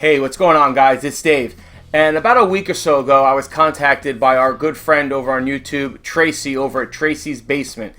Hey, what's going on, guys? It's Dave. And about a week or so ago, I was contacted by our good friend over on YouTube, Tracey, over at Tracey's Basement.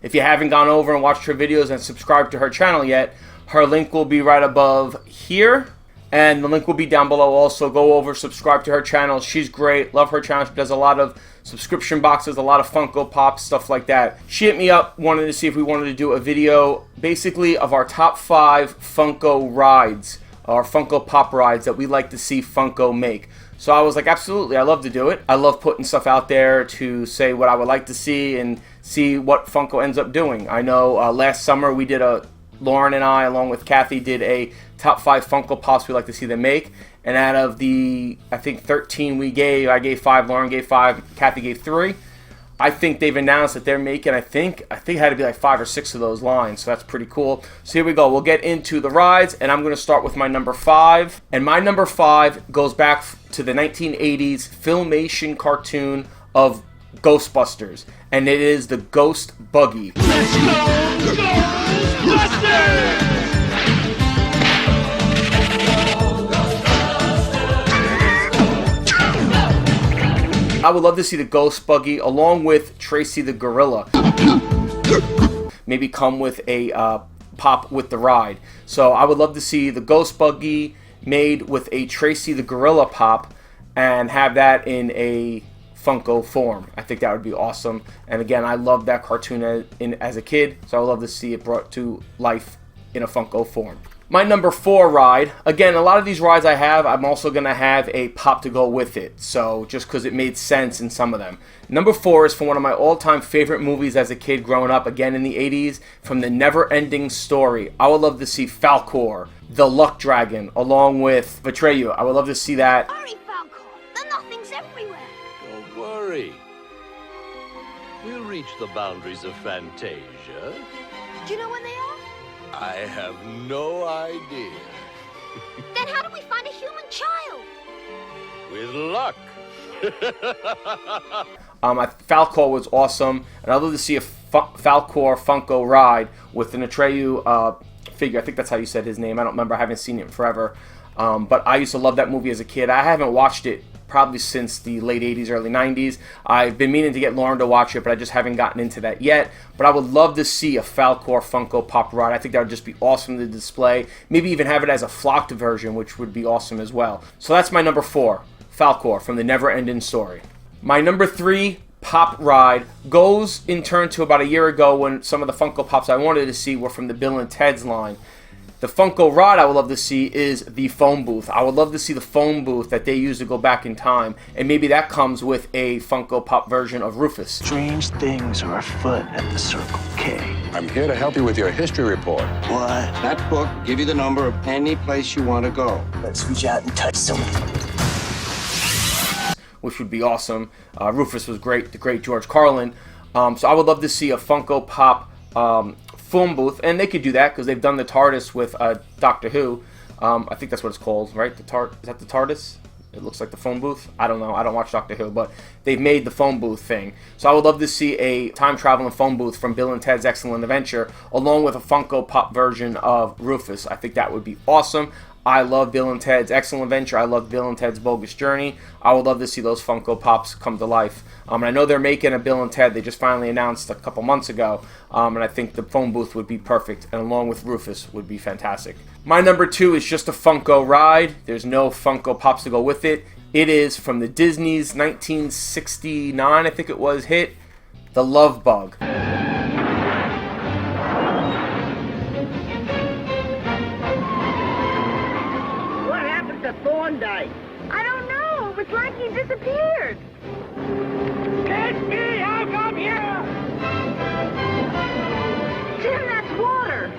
If you haven't gone over and watched her videos and subscribed to her channel yet, her link will be right above here, and the link will be down below also. Go over, subscribe to her channel. She's great. Love her channel. She does a lot of subscription boxes, a lot of Funko Pops, stuff like that. She hit me up, wanted to see if we wanted to do a video basically of our top 5 Funko rides, or Funko Pop rides that we like to see Funko make. So I was like, absolutely, I love to do it. I love putting stuff out there to say what I would like to see and see what Funko ends up doing. I know last summer we did Lauren and I, along with Kathy, did a top 5 Funko Pops we'd like to see them make. And out of the, I think, 13 we gave, I gave 5, Lauren gave 5, Kathy gave 3. I think they've announced that they're making, I think it had to be like 5 or 6 of those lines, so that's pretty cool. So here we go. We'll get into the rides, and I'm going to start with my number 5. And my number 5 goes back to the 1980s Filmation cartoon of Ghostbusters, and it is the Ghost Buggy. Let's go, Ghostbusters! I would love to see the Ghost Buggy along with Tracey the Gorilla. Maybe come with a pop with the ride. So I would love to see the Ghost Buggy made with a Tracey the Gorilla pop and have that in a Funko form. I think that would be awesome. And again, I loved that cartoon as a kid, so I would love to see it brought to life in a Funko form. My number 4 ride, again, a lot of these rides I have, I'm also going to have a pop to go with it, so just because it made sense in some of them. Number 4 is from one of my all-time favorite movies as a kid growing up, again in the 80s, from the Never-Ending Story. I would love to see Falkor, the Luck Dragon, along with Atreyu. I would love to see that. Hurry, Falkor, the nothing's everywhere. Don't worry. We'll reach the boundaries of Fantasia. Do you know when they are? I have no idea. Then how do we find a human child? With luck. Falkor was awesome, and I'd love to see a Falkor Funko ride with an Atreyu figure. I think that's how you said his name. I don't remember. I haven't seen it in forever. But I used to love that movie as a kid. I haven't watched it probably since the late 80s, early 90s. I've been meaning to get Lauren to watch it, but I just haven't gotten into that yet. But I would love to see a Falkor Funko Pop ride. I think that would just be awesome to display. Maybe even have it as a flocked version, which would be awesome as well. So that's my number 4, Falkor from the Never-Ending Story. My number 3 pop ride goes in turn to about a year ago when some of the Funko Pops I wanted to see were from the Bill and Ted's line. The Funko ride I would love to see is the phone booth. I would love to see the phone booth that they use to go back in time, and maybe that comes with a Funko Pop version of Rufus. Strange things are afoot at the Circle K. I'm here to help you with your history report. What? That book will give you the number of any place you want to go. Let's reach out and touch someone. Which would be awesome. Rufus was great, the great George Carlin. So I would love to see a Funko Pop phone booth, and they could do that because they've done the TARDIS with Doctor Who. I think that's what it's called, right? Is that the TARDIS? It looks like the phone booth. I don't know. I don't watch Doctor Who, but they've made the phone booth thing. So I would love to see a time-traveling phone booth from Bill and Ted's Excellent Adventure, along with a Funko Pop version of Rufus. I think that would be awesome. I love Bill and Ted's Excellent Adventure. I love Bill and Ted's Bogus Journey. I would love to see those Funko Pops come to life. And I know they're making a Bill and Ted. They just finally announced a couple months ago. And I think the phone booth would be perfect. And along with Rufus would be fantastic. My number 2 is just a Funko ride. There's no Funko Pops to go with it. It is from the Disney's 1969, I think it was, hit, The Love Bug. Thorndyke. I don't know. It's like he disappeared. Catch me! I'll come here! Jim, that's water.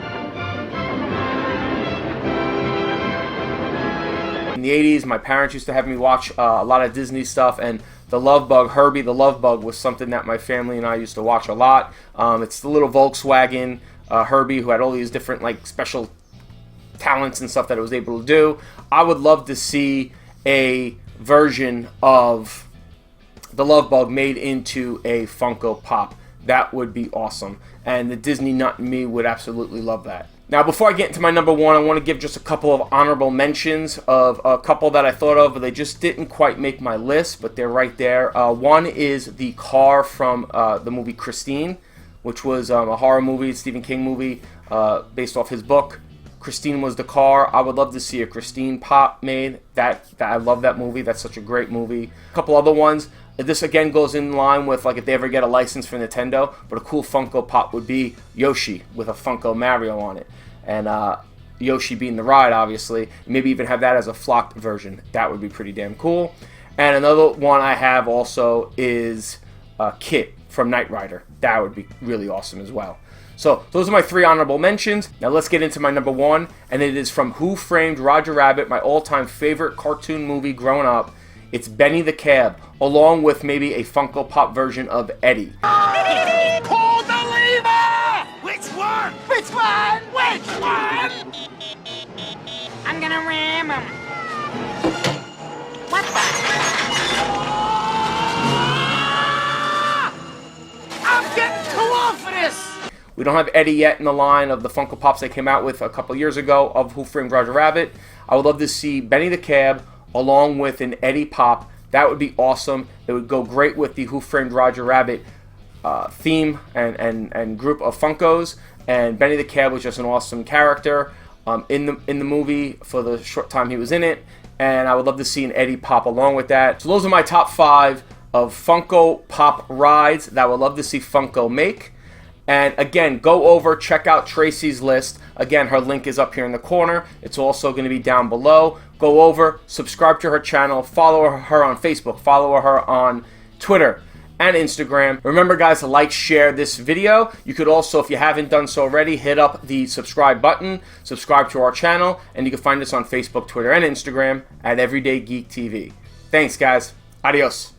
In the 80s. My parents used to have me watch a lot of Disney stuff, and the Love Bug, Herbie the Love Bug, was something that my family and I used to watch a lot. It's the little Volkswagen Herbie who had all these different like special talents and stuff that it was able to do. I would love to see a version of the Love Bug made into a Funko Pop. That would be awesome, and the Disney nut in me would absolutely love that. Now, before I get into my number one, I want to give just a couple of honorable mentions of a couple that I thought of, but they just didn't quite make my list, but they're right there. One is the car from the movie Christine, which was a horror movie, Stephen King movie, based off his book. Christine was the car. I would love to see a Christine Pop made. That I love that movie. That's such a great movie. A couple other ones. This again goes in line with like if they ever get a license for Nintendo, but a cool Funko Pop would be Yoshi with a Funko Mario on it. And Yoshi being the ride, obviously. Maybe even have that as a flocked version. That would be pretty damn cool. And another one I have also is Kit from Knight Rider. That would be really awesome as well. So those are my 3 honorable mentions. Now let's get into my number one, and it is from Who Framed Roger Rabbit, my all-time favorite cartoon movie growing up. It's Benny the Cab, along with maybe a Funko Pop version of Eddie. Pull the lever! Which one? Which one? Which one? I'm gonna ram him. What the? I'm getting too old for this! We don't have Eddie yet in the line of the Funko Pops they came out with a couple years ago of Who Framed Roger Rabbit. I would love to see Benny the Cab along with an Eddie Pop. That would be awesome. It would go great with the Who Framed Roger Rabbit theme and group of Funkos. And Benny the Cab was just an awesome character in the movie for the short time he was in it. And I would love to see an Eddie Pop along with that. So those are my top 5 of Funko Pop rides that I would love to see Funko make. And again, go over, check out Tracey's list. Again, her link is up here in the corner. It's also going to be down below. Go over, subscribe to her channel, follow her on Facebook, follow her on Twitter and Instagram. Remember, guys, to like, share this video. You could also, if you haven't done so already, hit up the subscribe button, subscribe to our channel, and you can find us on Facebook, Twitter, and Instagram at Everyday Geek TV. Thanks, guys. Adios.